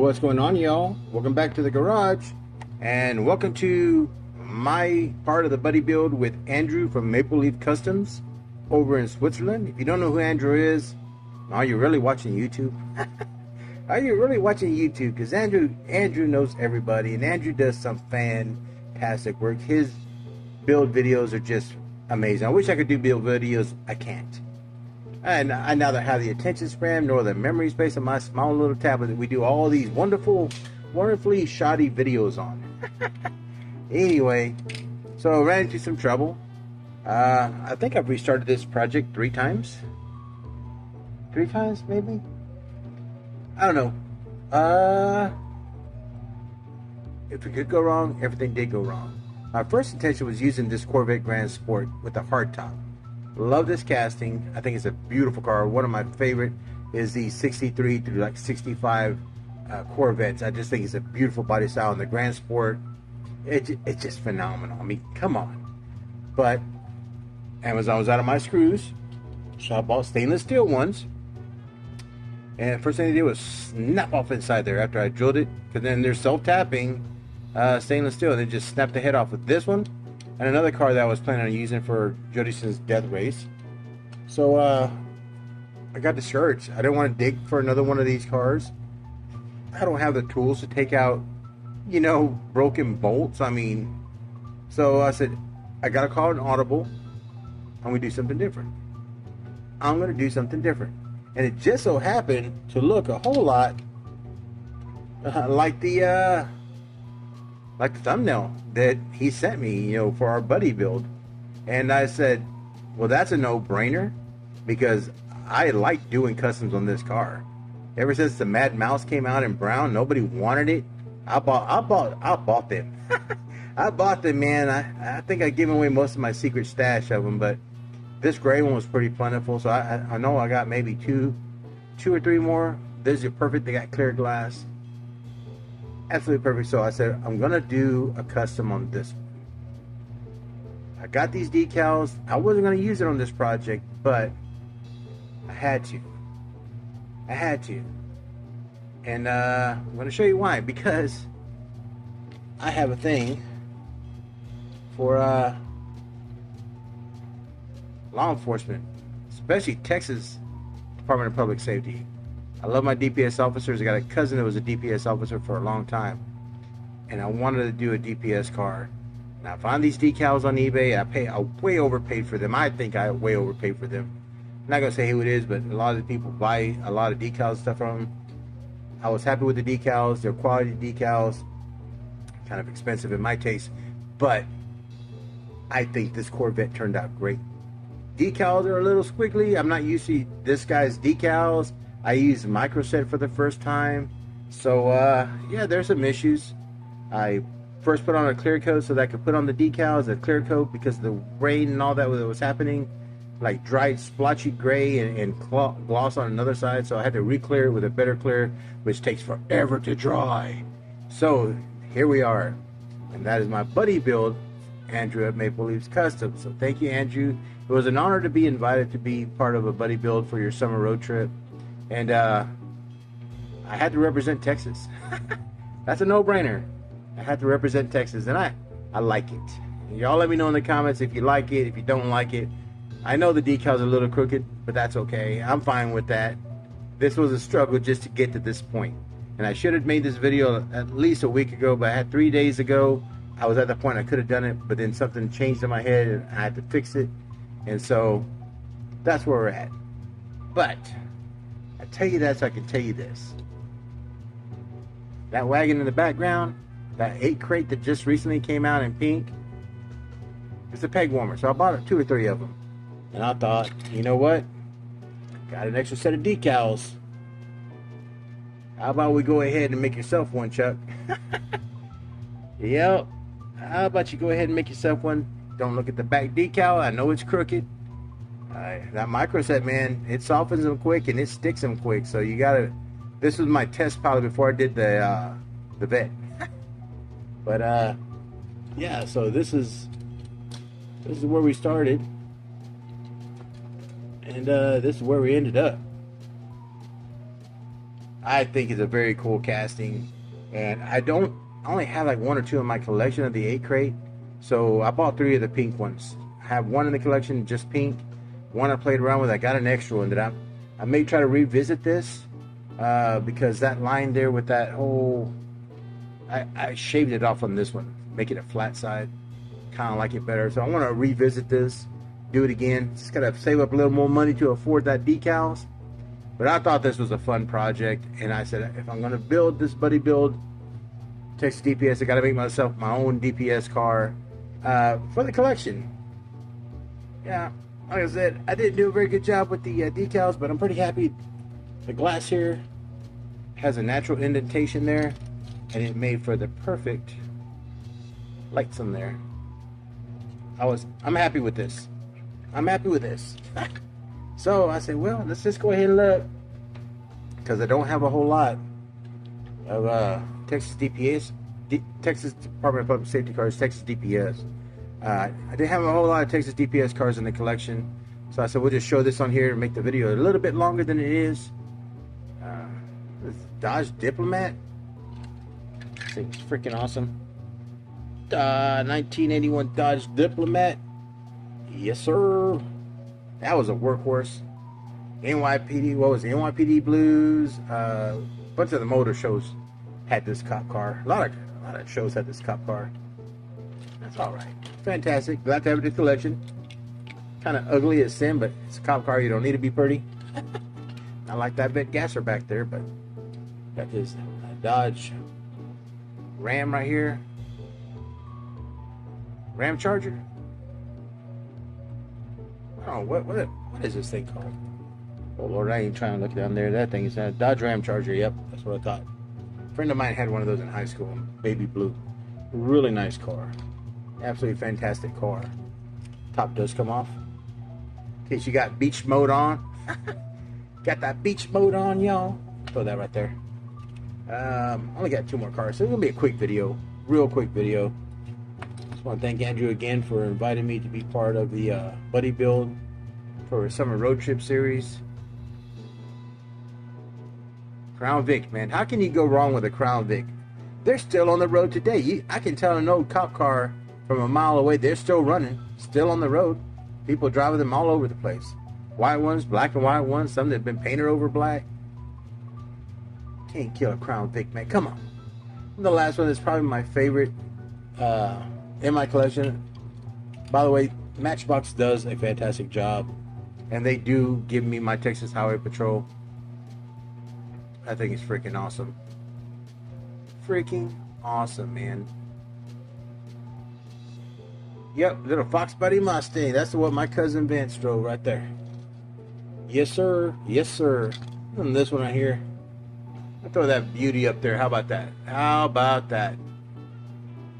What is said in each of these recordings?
Well, what's going on, y'all? Welcome back to the garage, and welcome to my part of the buddy build with Andrew from Maple Leaf Customs over in Switzerland. If you don't know who Andrew is, are you really watching YouTube? Are you really watching YouTube? Because Andrew knows everybody, and Andrew does some fantastic work. His build videos are just amazing. I wish I could do build videos. I can't. And I neither have the attention span nor the memory space on my small little tablet that we do all these wonderfully shoddy videos on. Anyway, so I ran into some trouble. I think I've restarted this project 3 times. 3 times, maybe? I don't know. If it could go wrong, everything did go wrong. My first intention was using this Corvette Grand Sport with a hardtop. Love this casting. I think it's a beautiful car. One of my favorite is the 63 through like 65 Corvettes. I just think it's a beautiful body style, and the Grand Sport, it's just phenomenal. I mean, come on. But Amazon was out of my screws, so I bought stainless steel ones. And the first thing they did was snap off inside there after I drilled it, because then they're self-tapping stainless steel, and they just snapped the head off with this one. And another car that I was planning on using for Jodison's death race. So I got discouraged. I didn't want to dig for another one of these cars. I don't have the tools to take out, broken bolts. I mean, so I said, I got to call an audible. I'm going to do something different. I'm going to do something different. And it just so happened to look a whole lot like the thumbnail that he sent me, for our buddy build. And I said, well, that's a no-brainer, because I like doing customs on this car. Ever since the Mad Mouse came out in brown, nobody wanted it. I bought them. I bought them, man. I think I gave away most of my secret stash of them, but this gray one was pretty plentiful, so I know I got maybe two or three more. These are perfect. They got clear glass. Absolutely perfect. So I said, I'm gonna do a custom on this one. I got these decals. I wasn't gonna use it on this project, but I had to. And I'm gonna show you why. Because I have a thing for law enforcement, especially Texas Department of Public Safety. I love my DPS officers. I got a cousin that was a DPS officer for a long time, and I wanted to do a DPS car. Now I found these decals on eBay. I way overpaid for them. I think I way overpaid for them. I'm not gonna say who it is, but a lot of people buy a lot of decal stuff from them. I was happy with the decals. They're quality decals. Kind of expensive in my taste, but I think this Corvette turned out great. Decals are a little squiggly. I'm not used to this guy's decals. I used microset for the first time, so yeah, there's some issues. I first put on a clear coat so that I could put on the decals, a clear coat, because of the rain and all that was happening, like dried splotchy gray and gloss on another side, so I had to re-clear it with a better clear, which takes forever to dry. So here we are, and that is my buddy build, Andrew at Maple Leafs Customs. So thank you, Andrew. It was an honor to be invited to be part of a buddy build for your summer road trip. And I had to represent Texas. That's a no-brainer. I had to represent Texas, and I like it. Y'all let me know in the comments if you like it, if you don't like it. I know the decals are a little crooked, but that's okay. I'm fine with that. This was a struggle just to get to this point. And I should have made this video at least a week ago, but I had 3 days ago. I was at the point I could have done it, but then something changed in my head, and I had to fix it. And so that's where we're at. But I tell you that so I can tell you this. That wagon in the background, that 8 crate that just recently came out in pink, it's a peg warmer. So I bought 2 or 3 of them. And I thought, you know what? Got an extra set of decals. How about we go ahead and make yourself one, Chuck? Yep. How about you go ahead and make yourself one? Don't look at the back decal. I know it's crooked. That microset, man, it softens them quick and it sticks them quick. So you gotta. This was my test pilot before I did the vet. But yeah. So this is where we started, and this is where we ended up. I think it's a very cool casting, and I only have like one or two in my collection of the 8 crate, so I bought 3 of the pink ones. I have one in the collection, just pink. One I played around with. I got an extra one that I may try to revisit this because that line there with that whole, I shaved it off on this one, make it a flat side. Kind of like it better, so I want to revisit this, do it again. Just gotta save up a little more money to afford that decals. But I thought this was a fun project, and I said, if I'm going to build this buddy build Texas DPS, I got to make myself my own DPS car for the collection. Yeah, like I said, I didn't do a very good job with the decals, but I'm pretty happy. The glass here has a natural indentation there, and it made for the perfect lights on there. I'm happy with this. I'm happy with this. So I said, well, let's just go ahead and look, because I don't have a whole lot of Texas DPS, Texas Department of Public Safety cars, Texas DPS. I didn't have a whole lot of Texas DPS cars in the collection, so I said we'll just show this on here and make the video a little bit longer than it is. This Dodge Diplomat, this thing's freaking awesome. 1981 Dodge Diplomat, yes sir. That was a workhorse. NYPD, what was it? NYPD Blues. A bunch of the motor shows had this cop car. A lot of shows had this cop car. That's all right. Fantastic. Glad to have it in the collection. Kind of ugly as sin, but it's a cop car. You don't need to be pretty. I like that bit gasser back there, but got this Dodge Ram right here. Ram Charger. Oh, what is this thing called? Oh Lord, I ain't trying to look down there. That thing is a Dodge Ram Charger. Yep, that's what I thought. A friend of mine had one of those in high school, baby blue. Really nice car. Absolutely fantastic car. Top does come off. In case you got beach mode on. Got that beach mode on, y'all. Throw that right there. Only got 2 more cars, so it's gonna be a quick video, real quick video. I want to thank Andrew again for inviting me to be part of the buddy build for a summer road trip series. Crown Vic, man, how can you go wrong with a Crown Vic? They're still on the road today. I can tell an old cop car from a mile away. They're still running, still on the road. People driving them all over the place. White ones, black and white ones, some that have been painted over black. Can't kill a Crown Vic, man. Come on. And the last one is probably my favorite in my collection. By the way, Matchbox does a fantastic job, and they do give me my Texas Highway Patrol. I think it's freaking awesome. Freaking awesome, man. Yep, little Fox Body Mustang. That's what my cousin Vince drove right there. Yes, sir. Yes, sir. And this one right here. I'll throw that beauty up there. How about that? How about that?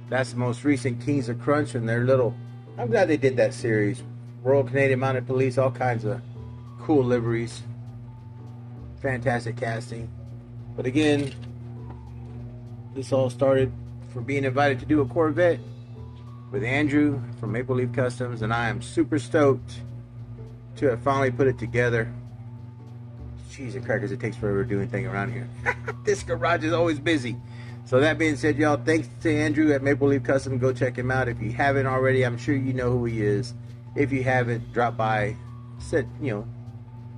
That's the most recent Kings of Crunch and their little... I'm glad they did that series. Royal Canadian Mounted Police, all kinds of cool liveries. Fantastic casting. But again, this all started for being invited to do a Corvette with Andrew from Maple Leaf Customs, and I am super stoked to have finally put it together. Cheese and crackers, it takes forever to do anything around here. This garage is always busy. So that being said, y'all, thanks to Andrew at Maple Leaf Custom. Go check him out. If you haven't already, I'm sure you know who he is. If you haven't, drop by. Said,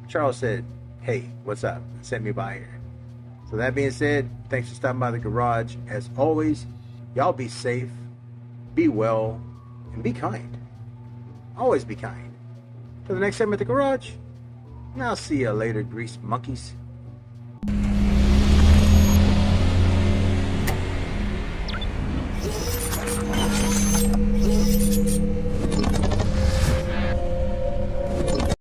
Charles said, hey, what's up? Sent me by here. So that being said, thanks for stopping by the garage. As always, y'all be safe, be well, and be kind. Always be kind. Till the next time at the garage, and I'll see you later, grease monkeys.